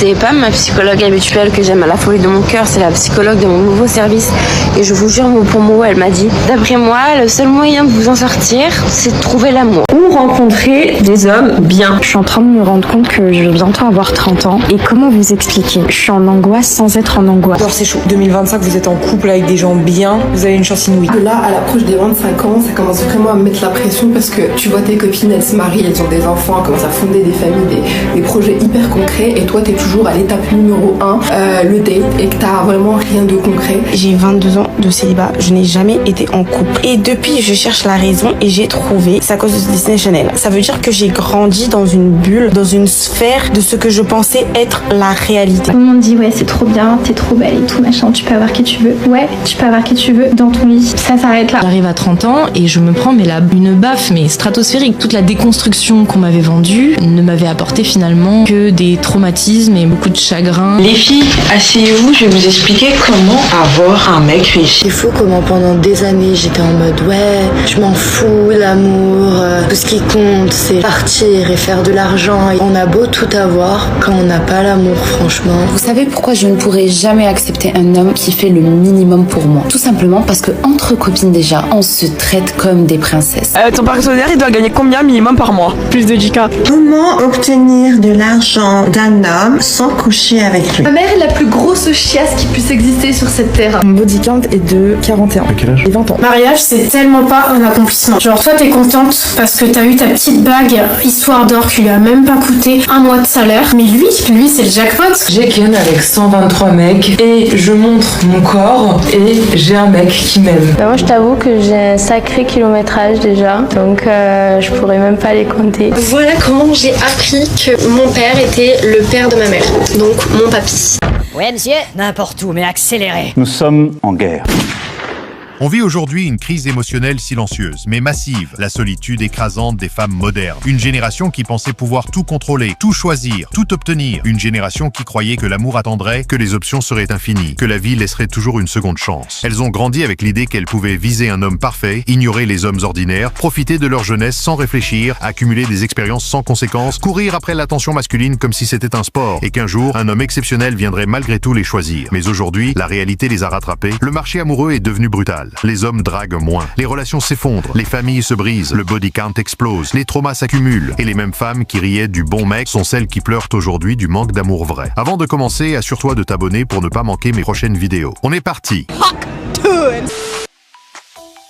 C'est pas ma psychologue habituelle que j'aime à la folie de mon cœur, c'est la psychologue de mon nouveau service. Et je vous jure mot pour mot, elle m'a dit: d'après moi, le seul moyen de vous en sortir, c'est de trouver l'amour. Ou rencontrer des hommes bien. Je suis en train de me rendre compte que je vais bientôt avoir 30 ans. Et comment vous expliquer? Je suis en angoisse sans être en angoisse. Alors c'est chaud. 2025, vous êtes en couple avec des gens bien, vous avez une chance inouïe. Là, à l'approche des 25 ans, ça commence vraiment à me mettre la pression parce que tu vois tes copines, elles se marient, elles ont des enfants, elles commencent à fonder des familles, des projets hyper concrets, et toi t'es toujours à l'étape numéro 1, le date, et que t'as vraiment rien de concret. J'ai 22 ans de célibat, je n'ai jamais été en couple. Et depuis, je cherche la raison et j'ai trouvé, c'est à cause de Disney Channel. Ça veut dire que j'ai grandi dans une bulle, dans une sphère de ce que je pensais être la réalité. Tout le monde dit ouais, c'est trop bien, t'es trop belle et tout machin, tu peux avoir qui tu veux. Ouais, tu peux avoir qui tu veux dans ton lit. Ça s'arrête là. J'arrive à 30 ans et je me prends une baffe mais stratosphérique. Toute la déconstruction qu'on m'avait vendue ne m'avait apporté finalement que des traumatismes et beaucoup de chagrin. Les filles, asseyez-vous, je vais vous expliquer comment avoir un mec riche. C'est fou comment pendant des années j'étais en mode ouais, je m'en fous, l'amour, tout ce qui compte c'est partir et faire de l'argent. Et on a beau tout avoir, quand on n'a pas l'amour, franchement. Vous savez pourquoi je ne pourrais jamais accepter un homme qui fait le minimum pour moi? Tout simplement parce que entre copines déjà, on se traite comme des princesses. Ton partenaire, il doit gagner combien minimum par mois? Plus de 10K. Comment obtenir de l'argent d'un homme sans coucher avec lui? Ma mère est la plus grosse chiasse qui puisse exister sur cette terre. Mon body count est de 41. À quel âge? Et 20 ans. Mariage, c'est tellement pas un accomplissement. Genre, toi, t'es contente parce que t'as eu ta petite bague histoire d'or qui lui a même pas coûté un mois de salaire. Mais lui, c'est le jackpot. J'ai Ken avec 123 mecs et je montre mon corps et j'ai un mec qui m'aime. Moi, je t'avoue que j'ai un sacré kilométrage déjà, donc je pourrais même pas les compter. Voilà comment j'ai appris que mon père était le père de ma mère, donc mon papy. Ouais, monsieur, n'importe où, mais accélérez. Nous sommes en guerre. On vit aujourd'hui une crise émotionnelle silencieuse, mais massive, la solitude écrasante des femmes modernes. Une génération qui pensait pouvoir tout contrôler, tout choisir, tout obtenir. Une génération qui croyait que l'amour attendrait, que les options seraient infinies, que la vie laisserait toujours une seconde chance. Elles ont grandi avec l'idée qu'elles pouvaient viser un homme parfait, ignorer les hommes ordinaires, profiter de leur jeunesse sans réfléchir, accumuler des expériences sans conséquences, courir après l'attention masculine comme si c'était un sport, et qu'un jour, un homme exceptionnel viendrait malgré tout les choisir. Mais aujourd'hui, la réalité les a rattrapés, le marché amoureux est devenu brutal. Les hommes draguent moins, les relations s'effondrent, les familles se brisent, le body count explose, les traumas s'accumulent, et les mêmes femmes qui riaient du bon mec sont celles qui pleurent aujourd'hui du manque d'amour vrai. Avant de commencer, assure-toi de t'abonner pour ne pas manquer mes prochaines vidéos. On est parti!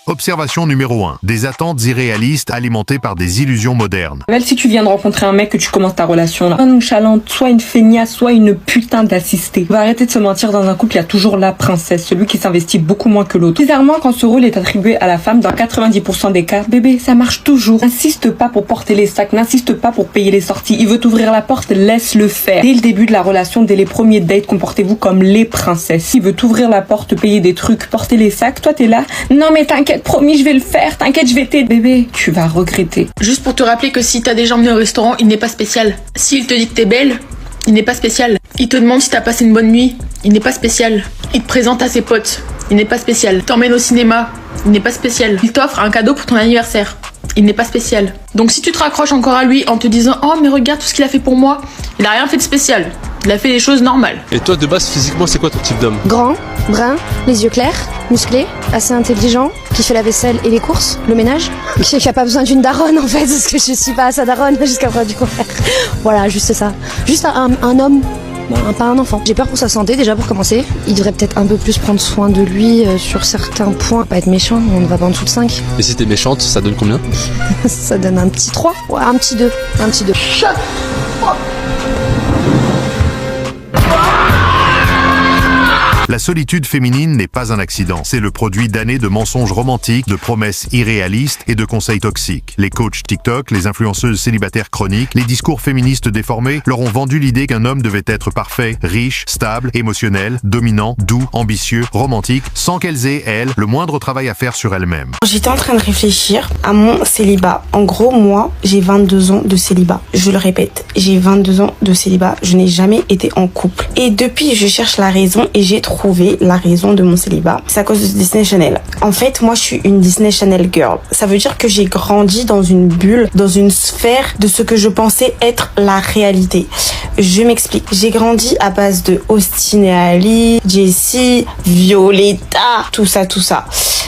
Observation numéro 1. Des attentes irréalistes alimentées par des illusions modernes. Même si tu viens de rencontrer un mec que tu commences ta relation là, soit nonchalante, soit une feignasse, soit une putain d'assistée. Va arrêter de se mentir, dans un couple, il y a toujours la princesse, celui qui s'investit beaucoup moins que l'autre. Bizarrement, quand ce rôle est attribué à la femme, dans 90% des cas, bébé, ça marche toujours. N'insiste pas pour porter les sacs, n'insiste pas pour payer les sorties. Il veut t'ouvrir la porte, laisse-le faire. Dès le début de la relation, dès les premiers dates, comportez-vous comme les princesses. Il veut t'ouvrir la porte, payer des trucs, porter les sacs, toi t'es là. Non mais t'inquiète, promis, je vais le faire, t'inquiète, je vais t'aider. Bébé, tu vas regretter. Juste pour te rappeler que si t'as déjà emmené au restaurant, il n'est pas spécial. S'il te dit que t'es belle, il n'est pas spécial. Il te demande si t'as passé une bonne nuit, il n'est pas spécial. Il te présente à ses potes, il n'est pas spécial. T'emmène au cinéma, il n'est pas spécial. Il t'offre un cadeau pour ton anniversaire, il n'est pas spécial. Donc si tu te raccroches encore à lui en te disant « Oh mais regarde tout ce qu'il a fait pour moi », il a rien fait de spécial. Il a fait des choses normales. Et toi, de base, physiquement, c'est quoi ton type d'homme? Grand, brun, les yeux clairs, musclé, assez intelligent, qui fait la vaisselle et les courses, le ménage. Qui a pas besoin d'une daronne en fait, parce que je suis pas sa daronne jusqu'à preuve du contraire. Voilà, juste ça. Juste un homme, pas un enfant. J'ai peur pour sa santé déjà pour commencer. Il devrait peut-être un peu plus prendre soin de lui sur certains points. Pas être méchant, on ne va pas en dessous de 5. Et si t'es méchante, ça donne combien? Ça donne un petit 3, ouais, un petit 2. Un petit 2. La solitude féminine n'est pas un accident. C'est le produit d'années de mensonges romantiques, de promesses irréalistes et de conseils toxiques. Les coachs TikTok, les influenceuses célibataires chroniques, les discours féministes déformés leur ont vendu l'idée qu'un homme devait être parfait, riche, stable, émotionnel, dominant, doux, ambitieux, romantique, sans qu'elles aient, elles, le moindre travail à faire sur elles-mêmes. J'étais en train de réfléchir à mon célibat. En gros, moi, j'ai 22 ans de célibat. Je le répète, j'ai 22 ans de célibat. Je n'ai jamais été en couple. Et depuis, je cherche la raison et j'ai trouvé trouvé la raison de mon célibat. C'est à cause de Disney Channel. En fait, moi, je suis une Disney Channel girl. Ça veut dire que j'ai grandi dans une bulle, dans une sphère de ce que je pensais être la réalité. Je m'explique. J'ai grandi à base de Austin et Ali, Jessie, Violetta, tout ça.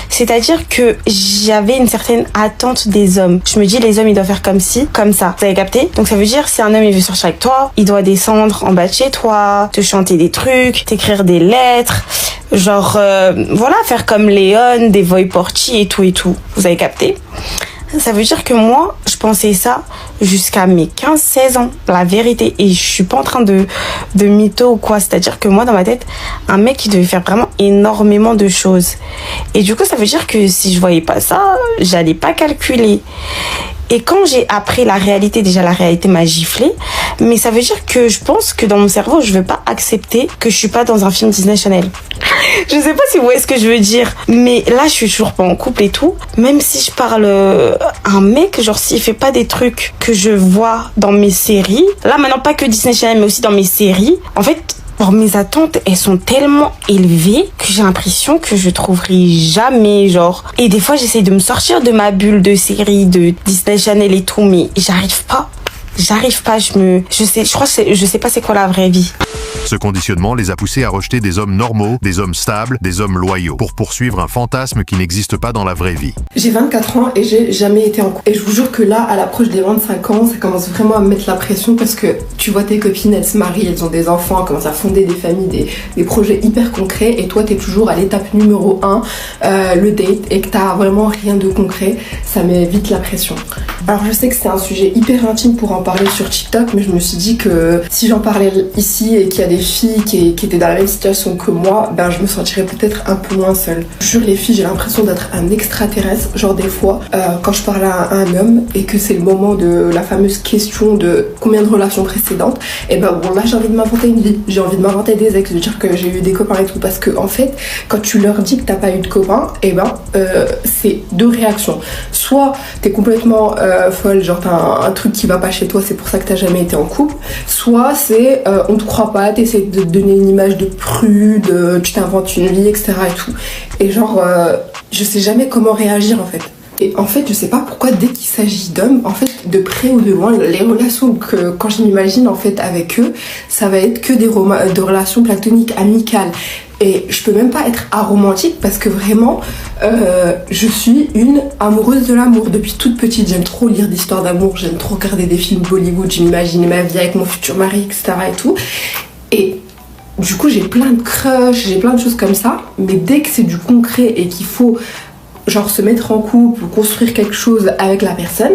C'est-à-dire que j'avais une certaine attente des hommes. Je me dis, les hommes, ils doivent faire comme ci, comme ça. Vous avez capté? Donc ça veut dire, si un homme, il veut sortir avec toi, il doit descendre en bas de chez toi, te chanter des trucs, t'écrire des lettres, genre, voilà, faire comme Léon, des Voy Porti et tout. Vous avez capté? Ça veut dire que moi, je pensais ça jusqu'à mes 15-16 ans, la vérité. Et je suis pas en train de mytho ou quoi. C'est-à-dire que moi, dans ma tête, un mec, il devait faire vraiment énormément de choses. Et du coup, ça veut dire que si je voyais pas ça, j'allais pas calculer. Et quand j'ai appris la réalité, déjà la réalité m'a giflé, mais ça veut dire que je pense que dans mon cerveau, je veux pas accepter que je suis pas dans un film Disney Channel. Je sais pas si vous voyez ce que je veux dire, mais là je suis toujours pas en couple et tout. Même si je parle un mec, genre s'il fait pas des trucs que je vois dans mes séries, là maintenant pas que Disney Channel mais aussi dans mes séries, en fait, alors, mes attentes, elles sont tellement élevées que j'ai l'impression que je trouverai jamais, genre. Et des fois, j'essaie de me sortir de ma bulle de série, de Disney Channel et tout, mais j'arrive pas, je sais pas c'est quoi la vraie vie. Ce conditionnement les a poussés à rejeter des hommes normaux, des hommes stables, des hommes loyaux, pour poursuivre un fantasme qui n'existe pas dans la vraie vie. J'ai 24 ans et j'ai jamais été en couple. Et je vous jure que là, à l'approche des 25 ans, ça commence vraiment à me mettre la pression parce que tu vois tes copines, elles se marient, elles ont des enfants, elles commencent à fonder des familles, des projets hyper concrets et toi t'es toujours à l'étape numéro 1, le date, et que t'as vraiment rien de concret, ça met vite la pression. Alors je sais que c'est un sujet hyper intime pour en parler sur TikTok, mais je me suis dit que si j'en parlais ici et qu'il y a des filles qui étaient dans la même situation que moi, ben je me sentirais peut-être un peu moins seule. Je jure les filles, j'ai l'impression d'être un extraterrestre, genre des fois quand je parle à un homme et que c'est le moment de la fameuse question de combien de relations précédentes, et ben bon là j'ai envie de m'inventer une vie, j'ai envie de m'inventer des ex, de dire que j'ai eu des copains et tout, parce que en fait quand tu leur dis que t'as pas eu de copains, et ben c'est deux réactions. Soit t'es complètement folle, genre t'as un truc qui va pas chez toi, c'est pour ça que t'as jamais été en couple, soit c'est on te croit pas, t'essaies de te donner une image de prude, tu t'inventes une vie, etc. et tout. Et genre je sais jamais comment réagir en fait. Et en fait, je sais pas pourquoi dès qu'il s'agit d'hommes, en fait, de près ou de loin, les relations que quand je m'imagine en fait avec eux, ça va être que des relations platoniques, amicales. Et je peux même pas être aromantique parce que vraiment, je suis une amoureuse de l'amour. Depuis toute petite, j'aime trop lire d'histoires d'amour, j'aime trop regarder des films Bollywood, je m'imagine ma vie avec mon futur mari, etc. et tout. Et du coup, j'ai plein de crushs, j'ai plein de choses comme ça. Mais dès que c'est du concret et qu'il faut genre se mettre en couple ou construire quelque chose avec la personne,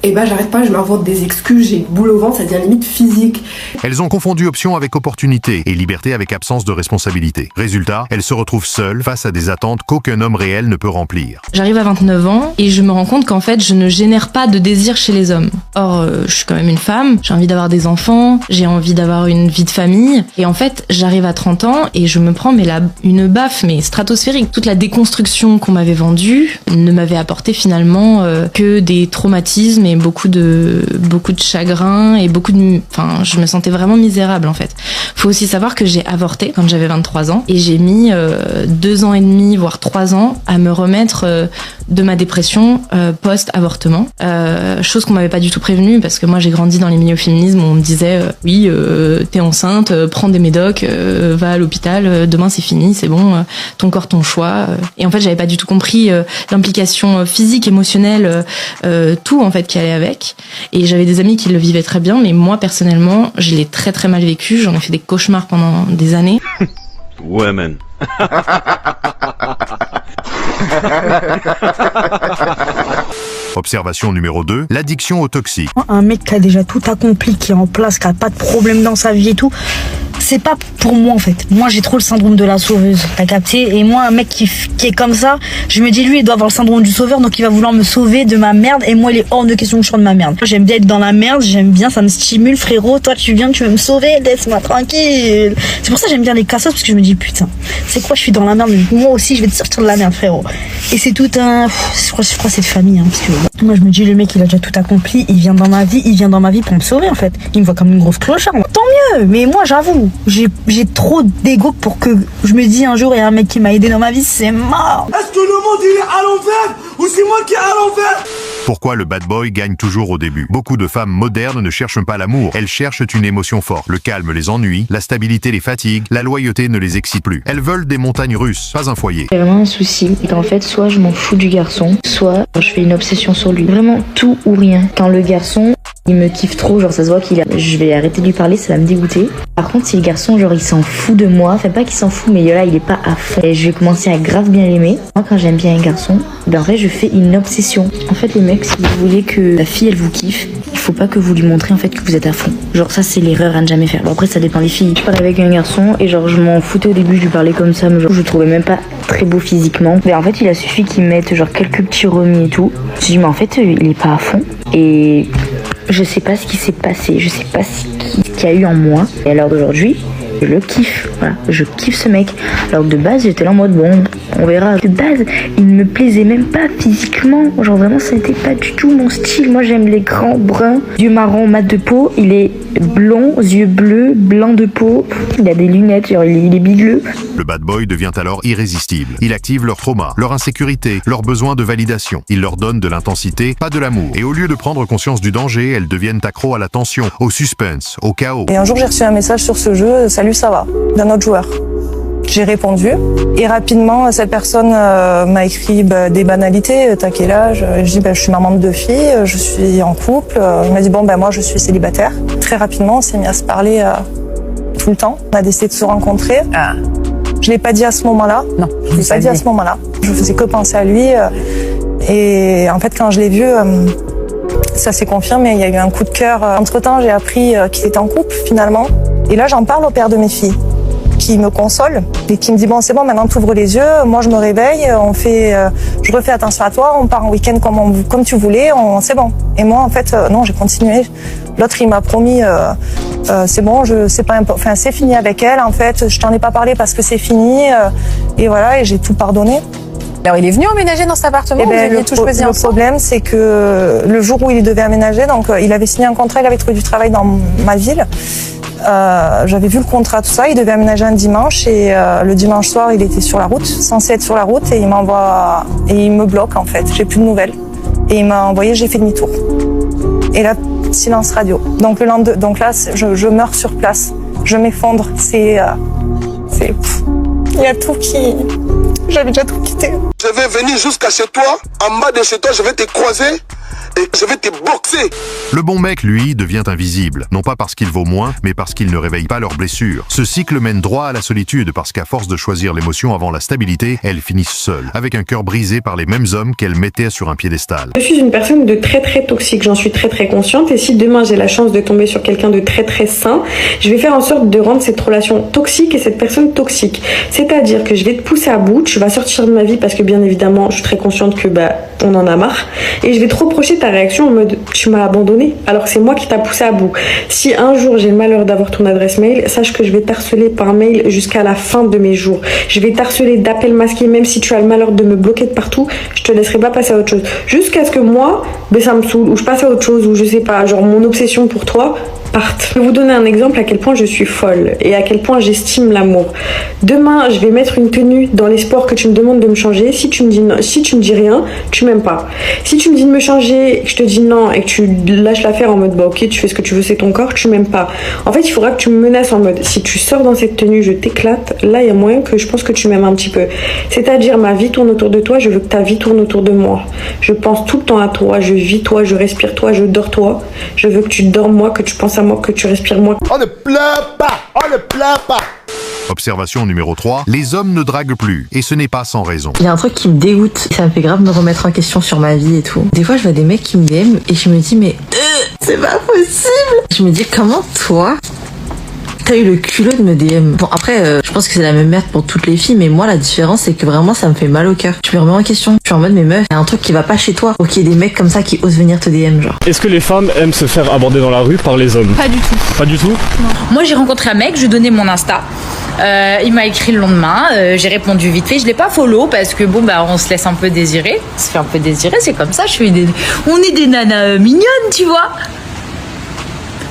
et ben j'arrête pas, je m'invente des excuses, j'ai boule au ventre, ça devient limite physique. Elles ont confondu option avec opportunité et liberté avec absence de responsabilité. Résultat, elles se retrouvent seules face à des attentes qu'aucun homme réel ne peut remplir. J'arrive à 29 ans et je me rends compte qu'en fait, je ne génère pas de désir chez les hommes. Or, je suis quand même une femme, j'ai envie d'avoir des enfants, j'ai envie d'avoir une vie de famille. Et en fait, j'arrive à 30 ans et je me prends une baffe, mais stratosphérique. Toute la déconstruction qu'on m'avait vendue ne m'avait apporté finalement que des traumatismes et beaucoup de chagrin et je me sentais vraiment misérable en fait. Faut aussi savoir que j'ai avorté quand j'avais 23 ans et j'ai mis 2 ans et demi voire 3 ans à me remettre de ma dépression post-avortement, chose qu'on m'avait pas du tout prévenue parce que moi j'ai grandi dans les milieux féminisme où on me disait oui t'es enceinte, prends des médocs, va à l'hôpital, demain c'est fini, c'est bon, ton corps ton choix. Et en fait j'avais pas du tout compris l'implication physique, émotionnelle, tout en fait qui allait avec. Et j'avais des amis qui le vivaient très bien, mais moi personnellement je l'ai très très mal vécu, j'en ai fait des cauchemars pendant des années. Ouais man. Observation numéro 2, l'addiction aux toxiques. Un mec qui a déjà tout accompli, qui est en place, qui a pas de problème dans sa vie et tout, c'est pas pour moi en fait. Moi j'ai trop le syndrome de la sauveuse, t'as capté? Et moi un mec qui est comme ça, je me dis lui il doit avoir le syndrome du sauveur, donc il va vouloir me sauver de ma merde, et moi il est hors de question que je sois de ma merde. J'aime bien être dans la merde, j'aime bien, ça me stimule, frérot, toi tu viens, tu veux me sauver, laisse-moi tranquille. C'est pour ça que j'aime bien les casseuses, parce que je me dis putain, c'est quoi, je suis dans la merde, moi aussi je vais te sortir de la merde frérot. Et c'est tout un... Je crois que c'est de famille, parce que moi je me dis le mec il a déjà tout accompli, il vient dans ma vie pour me sauver en fait. Il me voit comme une grosse clocharde, tant mieux, mais moi j'avoue, J'ai trop d'ego pour que je me dis un jour il y a un mec qui m'a aidé dans ma vie, c'est mort. Est-ce que le monde il est à l'envers ou c'est moi qui est à l'envers? Pourquoi le bad boy gagne toujours au début? Beaucoup de femmes modernes ne cherchent pas l'amour, elles cherchent une émotion forte. Le calme les ennuie, la stabilité les fatigue, la loyauté ne les excite plus. Elles veulent des montagnes russes, pas un foyer. J'ai vraiment un souci, c'est qu'en fait, soit je m'en fous du garçon, soit je fais une obsession sur lui. Vraiment tout ou rien. Quand le garçon, il me kiffe trop, genre ça se voit je vais arrêter de lui parler, ça va me dégoûter. Par contre, si le garçon, genre il s'en fout de moi, enfin pas qu'il s'en fout, mais là il est pas à fond, et je vais commencer à grave bien l'aimer. Moi, quand j'aime bien un garçon, ben en fait, je fais une obsession. En fait, les mecs, si vous voulez que la fille elle vous kiffe, il faut pas que vous lui montrez en fait que vous êtes à fond. Genre ça c'est l'erreur à ne jamais faire. Bon après ça dépend des filles. Je parlais avec un garçon et genre je m'en foutais au début, je lui parlais comme ça, mais genre je le trouvais même pas très beau physiquement. Mais en fait il a suffi qu'il mette genre quelques petits remis et tout. Je dis mais en fait il est pas à fond et je sais pas ce qui s'est passé, je sais pas ce qu'il y a eu en moi. Et à l'heure d'aujourd'hui, je le kiffe, voilà, je kiffe ce mec. Alors de base j'étais là en mode bon, on verra. De base il me plaisait même pas physiquement, genre vraiment ça n'était pas du tout mon style. Moi j'aime les grands bruns, yeux marrons, mat de peau. Il est blond, yeux bleus, blanc de peau, il a des lunettes, genre il est bigleux. Le bad boy devient alors irrésistible. Il active leur trauma, leur insécurité, leur besoin de validation. Il leur donne de l'intensité, pas de l'amour. Et au lieu de prendre conscience du danger, elles deviennent accros à la tension, au suspense, au chaos. Et un jour j'ai reçu un message sur ce jeu, salut ça va, d'un autre joueur. J'ai répondu et rapidement cette personne m'a écrit des banalités, t'as quel âge? Je dis je suis maman de 2 filles, je suis en couple. Il m'a dit bon moi je suis célibataire. Très rapidement on s'est mis à se parler tout le temps. On a décidé de se rencontrer. Je l'ai pas dit à ce moment-là. Non, je l'ai pas dit à ce moment-là. Je faisais que penser à lui et en fait quand je l'ai vu ça s'est confirmé, il y a eu un coup de cœur. Entre-temps j'ai appris qu'il était en couple finalement et là j'en parle au père de mes filles, qui me console et qui me dit bon c'est bon maintenant t'ouvres les yeux, moi je me réveille, je refais attention à toi, on part en week-end comme tu voulais, c'est bon. Et moi en fait non, j'ai continué. L'autre il m'a promis c'est bon, c'est fini avec elle en fait, je t'en ai pas parlé parce que c'est fini et voilà, et j'ai tout pardonné. Alors il est venu emménager dans cet appartement, vous aviez tout choisi ensemble? Le problème c'est que le jour où il devait aménager, donc il avait signé un contrat, il avait trouvé du travail dans ma ville. J'avais vu le contrat, tout ça, il devait aménager un dimanche et le dimanche soir il était sur la route, censé être sur la route et il m'envoie et il me bloque en fait, j'ai plus de nouvelles et il m'a envoyé j'ai fait demi-tour et là silence radio. Donc le lendemain, donc là je meurs sur place, je m'effondre, il y a tout qui, j'avais déjà tout quitté. Je vais venir jusqu'à chez toi, en bas de chez toi je vais te croiser et je vais te boxer. Le bon mec, lui, devient invisible. Non pas parce qu'il vaut moins, mais parce qu'il ne réveille pas leurs blessures. Ce cycle mène droit à la solitude parce qu'à force de choisir l'émotion avant la stabilité, elles finissent seules, avec un cœur brisé par les mêmes hommes qu'elles mettaient sur un piédestal. Je suis une personne de très très toxique, j'en suis très très consciente et si demain j'ai la chance de tomber sur quelqu'un de très très sain, je vais faire en sorte de rendre cette relation toxique et cette personne toxique. C'est-à-dire que je vais te pousser à bout, tu vas sortir de ma vie parce que bien évidemment je suis très consciente que on en a marre et je vais te reprocher ta réaction en mode tu m'as abandonné alors que c'est moi qui t'a poussé à bout. Si un jour j'ai le malheur d'avoir ton adresse mail, sache que je vais t'harceler par mail jusqu'à la fin de mes jours. Je vais t'harceler d'appels masqués, même si tu as le malheur de me bloquer de partout, je te laisserai pas passer à autre chose. Jusqu'à ce que moi, ça me saoule, ou je passe à autre chose, ou je sais pas, genre mon obsession pour toi parte. Je vais vous donner un exemple à quel point je suis folle et à quel point j'estime l'amour. Demain, je vais mettre une tenue dans l'espoir que tu me demandes de me changer. Si tu me dis rien, tu m'aimes pas. Si tu me dis de me changer, que je te dis non et que tu lâches l'affaire en mode ok, tu fais ce que tu veux, c'est ton corps, tu m'aimes pas. En fait, il faudra que tu me menaces en mode si tu sors dans cette tenue, je t'éclate. Là, il y a moyen que je pense que tu m'aimes un petit peu. C'est-à-dire, ma vie tourne autour de toi, je veux que ta vie tourne autour de moi. Je pense tout le temps à toi, je vis toi, je respire toi, je dors toi. Je veux que tu dormes moi, que tu penses à moi, que tu respires moi. On ne pleure pas, on ne pleure pas. Observation numéro 3, les hommes ne draguent plus, et ce n'est pas sans raison. Il y a un truc qui me dégoûte, ça me fait grave me remettre en question sur ma vie et tout. Des fois je vois des mecs qui me DM et je me dis mais c'est pas possible. Je me dis comment toi t'as eu le culot de me DM. Bon après je pense que c'est la même merde pour toutes les filles, mais moi la différence c'est que vraiment ça me fait mal au cœur. Je me remets en question, je suis en mode mais meuf, y a un truc qui va pas chez toi. Ou qu'il y ait des mecs comme ça qui osent venir te DM genre. Est-ce que les femmes aiment se faire aborder dans la rue par les hommes? Pas du tout. Pas du tout? Non. Moi j'ai rencontré un mec, je lui donnais mon Insta. Il m'a écrit le lendemain, j'ai répondu vite fait, je l'ai pas follow parce que on se laisse un peu désirer. On se fait un peu désirer, c'est comme ça, on est des nanas mignonnes, tu vois.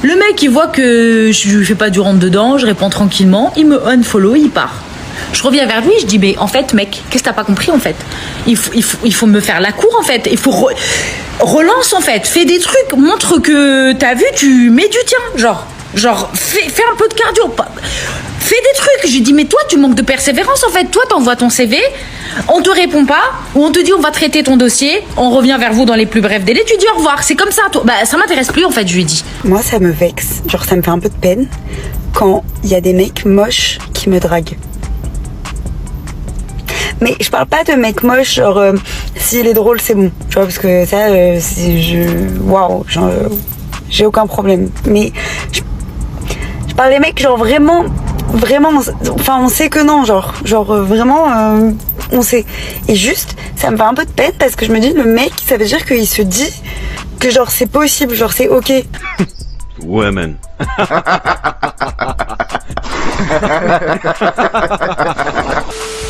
Le mec, il voit que je lui fais pas du rentre dedans, je réponds tranquillement, il me unfollow, il part. Je reviens vers lui, je dis, mais en fait, mec, qu'est-ce que t'as pas compris, en fait? Il faut me faire la cour, en fait. Il faut relance, en fait. Fais des trucs, montre que t'as vu, tu mets du tien. Genre, fais un peu de cardio. Fais des trucs. J'ai dit, mais toi, tu manques de persévérance, en fait. Toi, t'envoies ton CV, on te répond pas, ou on te dit, on va traiter ton dossier, on revient vers vous dans les plus brefs délais, tu dis au revoir. C'est comme ça, toi. Bah, ça m'intéresse plus, en fait, je lui ai dit. Moi, ça me vexe. Genre, ça me fait un peu de peine quand il y a des mecs moches qui me draguent. Mais je parle pas de mec moche, genre s'il est drôle c'est bon, tu vois, parce que ça waouh, j'ai aucun problème. Mais je parle des mecs genre vraiment, enfin on sait que non, genre vraiment on sait. Et juste ça me fait un peu de peine parce que je me dis le mec ça veut dire qu'il se dit que genre c'est possible, genre c'est ok. Ouais man.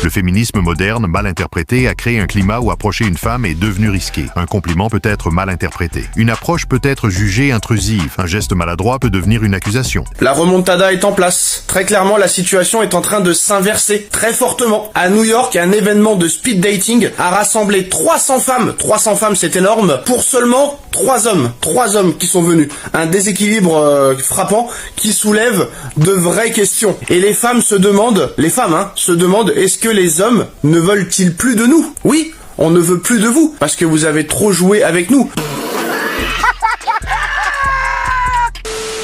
Le féminisme moderne, mal interprété, a créé un climat où approcher une femme est devenu risqué. Un compliment peut être mal interprété. Une approche peut être jugée intrusive. Un geste maladroit peut devenir une accusation. La remontada est en place. Très clairement, la situation est en train de s'inverser très fortement. À New York, un événement de speed dating a rassemblé 300 femmes. 300 femmes, c'est énorme. Pour seulement 3 hommes. 3 hommes qui sont venus. Un déséquilibre frappant qui soulève de vraies questions. Et les femmes se demandent, est-ce que les hommes ne veulent-ils plus de nous? Oui, on ne veut plus de vous, parce que vous avez trop joué avec nous.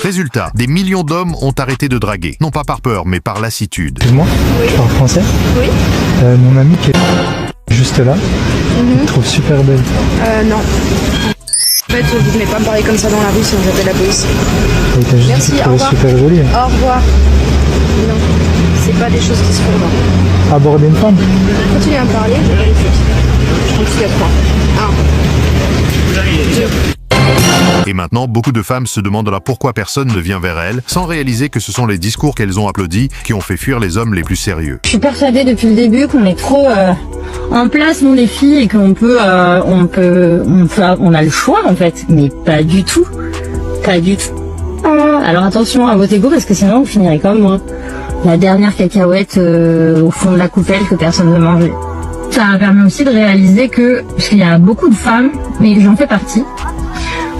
Résultat, des millions d'hommes ont arrêté de draguer. Non pas par peur, mais par lassitude. Excuse-moi, oui. Tu parles français? Oui. Mon ami qui est juste là, il te trouve super belle. Non. En fait, vous venez pas me parler comme ça dans la rue, sinon j'appelle la police. Merci, au revoir. Super jolie. Au revoir. Non, c'est pas des choses qui se font là. Aborder une femme? Continuez à me parler, je vérifie. Je compte jusqu'à 3. 1, 2. Et maintenant, beaucoup de femmes se demandent alors pourquoi personne ne vient vers elles, sans réaliser que ce sont les discours qu'elles ont applaudis qui ont fait fuir les hommes les plus sérieux. Je suis persuadée depuis le début qu'on est trop en place, nous les filles, et qu'on on a le choix en fait, mais pas du tout. Pas du tout. Alors attention à votre ego parce que sinon vous finirez comme moi. La dernière cacahuète au fond de la coupelle que personne ne veut manger. Ça a permis aussi de réaliser que, parce qu'il y a beaucoup de femmes, mais j'en fais partie,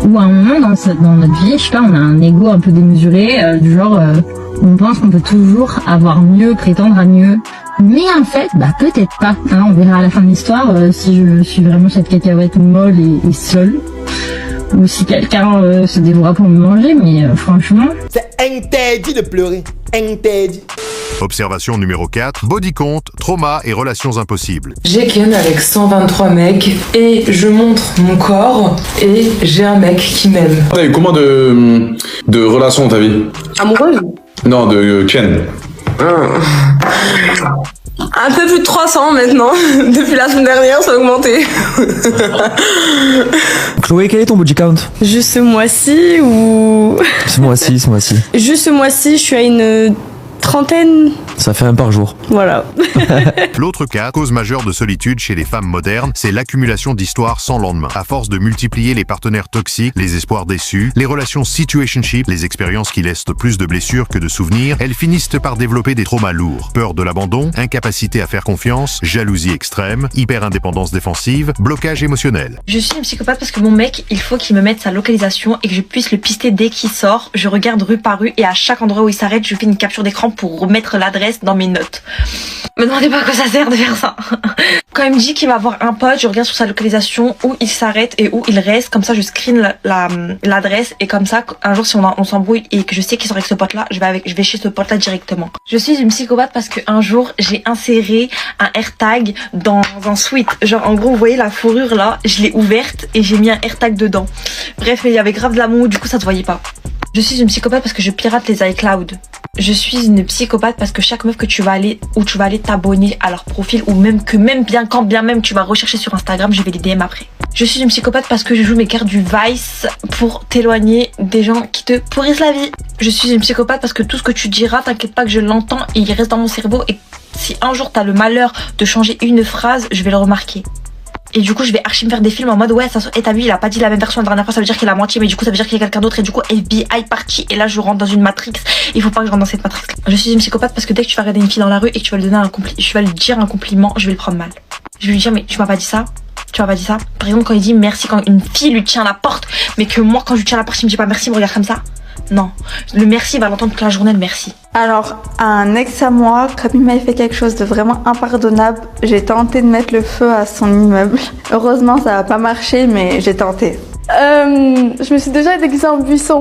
où à un moment dans notre vie, je sais pas, on a un ego un peu démesuré, du genre on pense qu'on peut toujours avoir mieux, prétendre à mieux. Mais en fait, peut-être pas. Hein, on verra à la fin de l'histoire si je suis vraiment cette cacahuète molle et seule. Ou si quelqu'un se dévouera pour me manger, mais franchement... C'est interdit de pleurer. Interdit. Observation numéro 4, body count, trauma et relations impossibles. J'ai ken avec 123 mecs et je montre mon corps et j'ai un mec qui m'aime. T'as eu combien de relations dans ta vie? Amoureuse? Non, de ken. Un peu plus de 300 maintenant. Depuis la semaine dernière, ça a augmenté. Chloé, quel est ton body count? Juste ce mois-ci ou... Ce mois-ci. Juste ce mois-ci, je suis à une... 30. Ça fait un par jour. Voilà. L'autre cas, cause majeure de solitude chez les femmes modernes, c'est l'accumulation d'histoires sans lendemain. À force de multiplier les partenaires toxiques, les espoirs déçus, les relations situationship, les expériences qui laissent plus de blessures que de souvenirs, elles finissent par développer des traumas lourds. Peur de l'abandon, incapacité à faire confiance, jalousie extrême, hyper-indépendance défensive, blocage émotionnel. Je suis une psychopathe parce que mon mec, il faut qu'il me mette sa localisation et que je puisse le pister dès qu'il sort. Je regarde rue par rue et à chaque endroit où il s'arrête, je fais une capture d'écran pour remettre l'adresse dans mes notes. Me demandez pas à quoi ça sert de faire ça. Quand il me dit qu'il va voir un pote, je regarde sur sa localisation où il s'arrête et où il reste. Comme ça, je screen l'adresse et comme ça, un jour, si on s'embrouille et que je sais qu'il sort avec ce pote-là, je vais chez ce pote-là directement. Je suis une psychopathe parce que un jour, j'ai inséré un AirTag dans un sweat. Genre, en gros, vous voyez la fourrure là, je l'ai ouverte et j'ai mis un AirTag dedans. Bref, il y avait grave de l'amour, du coup, ça se voyait pas. Je suis une psychopathe parce que je pirate les iCloud. Je suis une psychopathe parce que chaque meuf que tu vas aller t'abonner à leur profil ou quand bien même tu vas rechercher sur Instagram, je vais les DM après. Je suis une psychopathe parce que je joue mes cartes du Vice pour t'éloigner des gens qui te pourrissent la vie. Je suis une psychopathe parce que tout ce que tu diras, t'inquiète pas que je l'entends et il reste dans mon cerveau et si un jour t'as le malheur de changer une phrase, je vais le remarquer. Et du coup, je vais archi me faire des films en mode ouais, ça, et t'as vu, il a pas dit la même version la dernière fois, ça veut dire qu'il a menti, mais du coup, ça veut dire qu'il y a quelqu'un d'autre, et du coup, FBI parti, et là, je rentre dans une matrix. Il faut pas que je rentre dans cette matrix. Je suis une psychopathe parce que dès que tu vas regarder une fille dans la rue et que tu vas lui donner tu vas lui dire un compliment, je vais le prendre mal. Je vais lui dire, mais tu m'as pas dit ça? Tu m'as pas dit ça? Par exemple, quand il dit merci, quand une fille lui tient la porte, mais que moi, quand je lui tiens la porte, il me dit pas merci, il me regarde comme ça. Non. Le merci, il va l'entendre toute la journée, le merci. Alors, un ex à moi, comme il m'avait fait quelque chose de vraiment impardonnable, j'ai tenté de mettre le feu à son immeuble. Heureusement, ça n'a pas marché, mais j'ai tenté. Je me suis déjà déguisée en buisson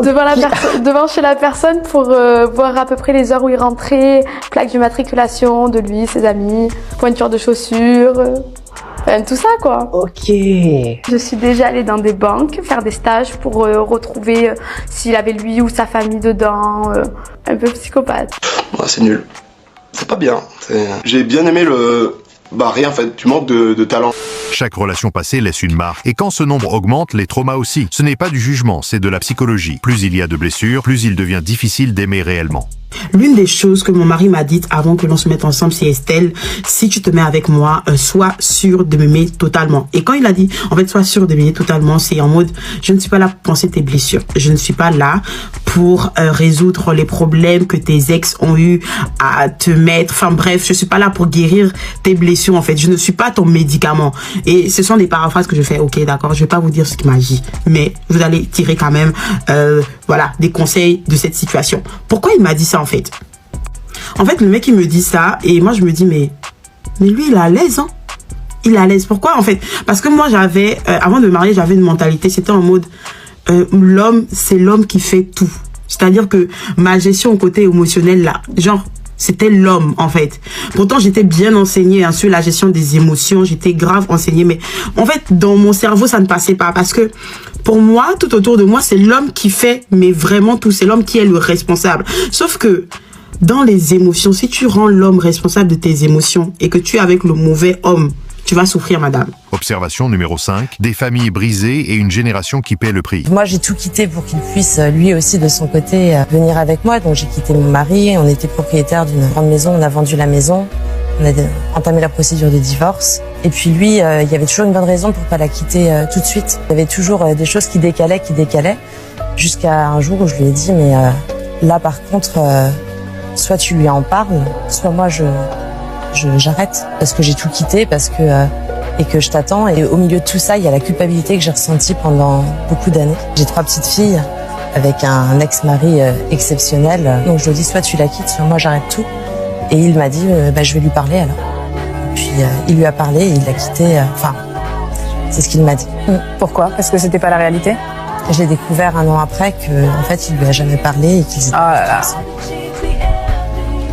devant chez la personne pour voir à peu près les heures où il rentrait, plaque d'immatriculation de lui, ses amis, pointure de chaussures, tout ça quoi. Ok. Je suis déjà allée dans des banques faire des stages pour retrouver s'il avait lui ou sa famille dedans, un peu psychopathe. Ouais, c'est nul. C'est pas bien. J'ai bien aimé le... Bah rien en fait, tu manques de talent. Chaque relation passée laisse une marque, et quand ce nombre augmente, les traumas aussi. Ce n'est pas du jugement, c'est de la psychologie. Plus il y a de blessures, plus il devient difficile d'aimer réellement. L'une des choses que mon mari m'a dites avant que l'on se mette ensemble, c'est Estelle, si tu te mets avec moi, sois sûre de m'aimer totalement. Et quand il a dit, en fait, sois sûre de m'aimer totalement, c'est en mode, je ne suis pas là pour penser tes blessures. Je ne suis pas là pour résoudre les problèmes que tes ex ont eu à te mettre. Enfin bref, je suis pas là pour guérir tes blessures, en fait. Je ne suis pas ton médicament. Et ce sont des paraphrases que je fais. Ok, d'accord, je vais pas vous dire ce qui m'a dit, mais vous allez tirer quand même, voilà, des conseils de cette situation. Pourquoi il m'a dit ça, en fait? En fait, le mec, il me dit ça, et moi, je me dis, mais lui, il est à l'aise, hein. Il est à l'aise. Pourquoi, en fait? Parce que moi, j'avais, avant de me marier, j'avais une mentalité, c'était en mode, l'homme, c'est l'homme qui fait tout. C'est-à-dire que ma gestion au côté émotionnel, là, genre, c'était l'homme, en fait. Pourtant, j'étais bien enseignée hein, sur la gestion des émotions, j'étais grave enseignée, mais en fait, dans mon cerveau, ça ne passait pas, parce que pour moi, tout autour de moi, c'est l'homme qui fait, mais vraiment tout, c'est l'homme qui est le responsable. Sauf que, dans les émotions, si tu rends l'homme responsable de tes émotions et que tu es avec le mauvais homme, tu vas souffrir, madame. Observation numéro 5, des familles brisées et une génération qui paie le prix. Moi, j'ai tout quitté pour qu'il puisse, lui aussi, de son côté, venir avec moi. Donc, j'ai quitté mon mari, on était propriétaire d'une grande maison, on a vendu la maison, on a entamé la procédure de divorce. Et puis lui, il y avait toujours une bonne raison pour pas la quitter tout de suite. Il y avait toujours des choses qui décalaient, jusqu'à un jour où je lui ai dit, mais là, par contre, soit tu lui en parles, soit moi, j'arrête parce que j'ai tout quitté, et que je t'attends. Et au milieu de tout ça, il y a la culpabilité que j'ai ressentie pendant beaucoup d'années. J'ai 3 petites filles avec un ex-mari exceptionnel. Donc je lui dis, soit tu la quittes, soit moi j'arrête tout. Et il m'a dit, je vais lui parler alors. Et puis il lui a parlé et il l'a quitté. C'est ce qu'il m'a dit. Pourquoi? Parce que c'était pas la réalité? J'ai découvert 1 an après qu'en fait il lui a jamais parlé et qu'ils étaient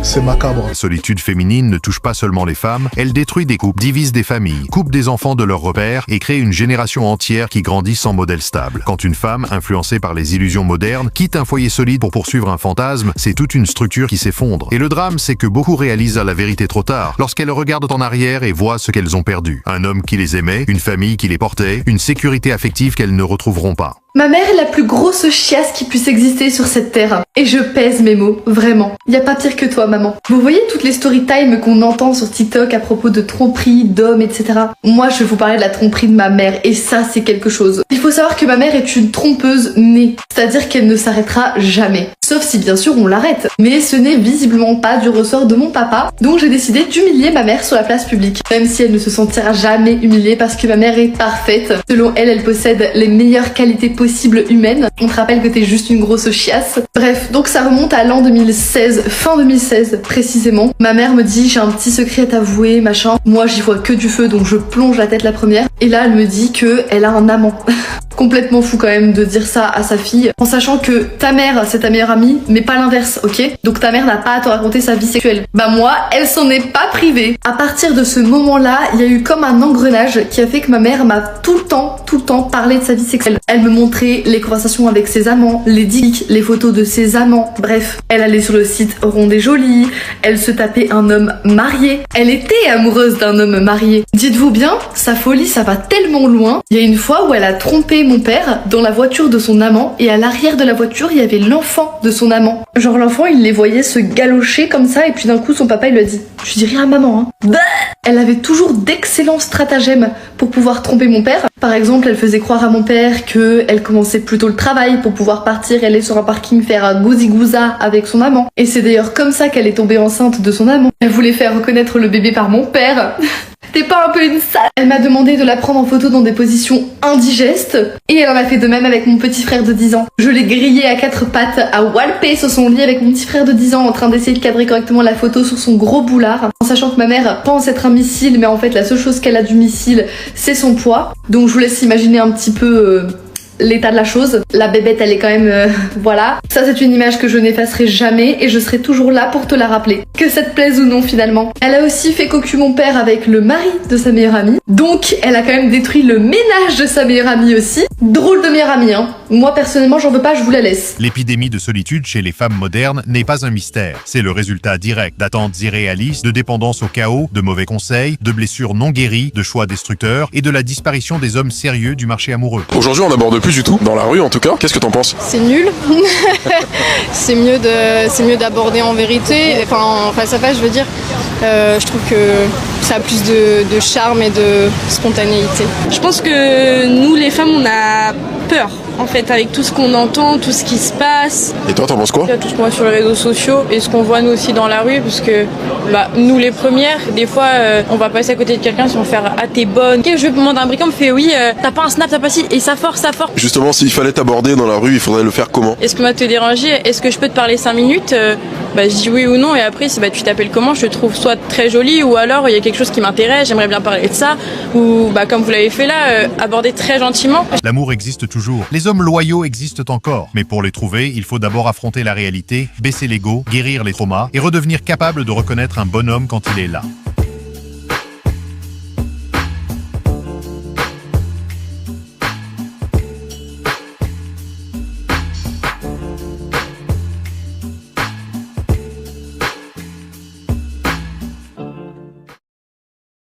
C'est macabre. La solitude féminine ne touche pas seulement les femmes, elle détruit des couples, divise des familles, coupe des enfants de leurs repères et crée une génération entière qui grandit sans modèle stable. Quand une femme, influencée par les illusions modernes, quitte un foyer solide pour poursuivre un fantasme, c'est toute une structure qui s'effondre. Et le drame, c'est que beaucoup réalisent la vérité trop tard, lorsqu'elles regardent en arrière et voient ce qu'elles ont perdu. Un homme qui les aimait, une famille qui les portait, une sécurité affective qu'elles ne retrouveront pas. Ma mère est la plus grosse chiasse qui puisse exister sur cette terre. Et je pèse mes mots, vraiment. Y a pas pire que toi, maman. Vous voyez toutes les story time qu'on entend sur TikTok à propos de tromperie, d'hommes, etc. Moi, je vais vous parler de la tromperie de ma mère. Et ça, c'est quelque chose. Il faut savoir que ma mère est une trompeuse née. C'est-à-dire qu'elle ne s'arrêtera jamais. Sauf si, bien sûr, on l'arrête. Mais ce n'est visiblement pas du ressort de mon papa. Donc j'ai décidé d'humilier ma mère sur la place publique. Même si elle ne se sentira jamais humiliée parce que ma mère est parfaite. Selon elle, elle possède les meilleures qualités possibles humaines. On te rappelle que t'es juste une grosse chiasse. Bref, donc ça remonte à l'an 2016, fin 2016 précisément. Ma mère me dit, j'ai un petit secret à t'avouer, machin. Moi, j'y vois que du feu, donc je plonge la tête la première. Et là, elle me dit que elle a un amant. Complètement fou quand même de dire ça à sa fille, en sachant que ta mère c'est ta meilleure amie, mais pas l'inverse, ok? Donc ta mère n'a pas à te raconter sa vie sexuelle. Bah moi, elle s'en est pas privée. À partir de ce moment-là, il y a eu comme un engrenage qui a fait que ma mère m'a tout le temps parlé de sa vie sexuelle. Elle me montrait les conversations avec ses amants, les dicks, les photos de ses amants, bref. Elle allait sur le site Ronde et Jolie, elle se tapait un homme marié. Elle était amoureuse d'un homme marié. Dites-vous bien, sa folie ça va tellement loin. Il y a une fois où elle a trompé mon père dans la voiture de son amant et à l'arrière de la voiture il y avait l'enfant de son amant. Genre l'enfant il les voyait se galocher comme ça et puis d'un coup son papa il lui a dit « Tu dis rien à maman hein ». Elle avait toujours d'excellents stratagèmes pour pouvoir tromper mon père. Par exemple, elle faisait croire à mon père qu'elle commençait plutôt le travail pour pouvoir partir et aller sur un parking faire un gouzi-gouza avec son amant. Et c'est d'ailleurs comme ça qu'elle est tombée enceinte de son amant. Elle voulait faire reconnaître le bébé par mon père. T'es pas un peu une sale? Elle m'a demandé de la prendre en photo dans des positions indigestes et elle en a fait de même avec mon petit frère de 10 ans. Je l'ai grillé à 4 pattes à walper sur son lit avec mon petit frère de 10 ans en train d'essayer de cadrer correctement la photo sur son gros boulard, en sachant que ma mère pense être un missile, mais en fait la seule chose qu'elle a du missile c'est son poids. Donc je vous laisse imaginer un petit peu l'état de la chose. La bébête elle est quand même voilà. Ça c'est une image que je n'effacerai jamais et je serai toujours là pour te la rappeler. Que ça te plaise ou non finalement. Elle a aussi fait cocu mon père avec le mari de sa meilleure amie. Donc elle a quand même détruit le ménage de sa meilleure amie aussi. Drôle de meilleure amie hein. Moi personnellement j'en veux pas, je vous la laisse. L'épidémie de solitude chez les femmes modernes n'est pas un mystère. C'est le résultat direct d'attentes irréalistes, de dépendance au chaos, de mauvais conseils, de blessures non guéries, de choix destructeurs et de la disparition des hommes sérieux du marché amoureux. Aujourd'hui, on n'aborde plus du tout, dans la rue en tout cas. Qu'est-ce que t'en penses? C'est nul. c'est mieux d'aborder en vérité. Enfin, face à face, je veux dire. Je trouve que ça a plus de charme et de spontanéité. Je pense que nous, les femmes, on a peur. En fait, avec tout ce qu'on entend, tout ce qui se passe. Et toi, t'en penses quoi? Tout ce qu'on voit sur les réseaux sociaux et ce qu'on voit nous aussi dans la rue, parce que nous les premières, des fois, on va passer à côté de quelqu'un si on va faire ah t'es bonne. Ok, je vais demander un bricant, me fait oui, t'as pas un snap, t'as pas si, et ça force. Justement, s'il fallait t'aborder dans la rue, il faudrait le faire comment? Est-ce que va te déranger? Est-ce que je peux te parler 5 minutes? Je dis oui ou non, et après, si tu t'appelles comment, je te trouve soit très jolie, ou alors il y a quelque chose qui m'intéresse, j'aimerais bien parler de ça, ou comme vous l'avez fait là, aborder très gentiment. L'amour existe toujours. Les hommes loyaux existent encore. Mais pour les trouver, il faut d'abord affronter la réalité, baisser l'ego, guérir les traumas et redevenir capable de reconnaître un bonhomme quand il est là.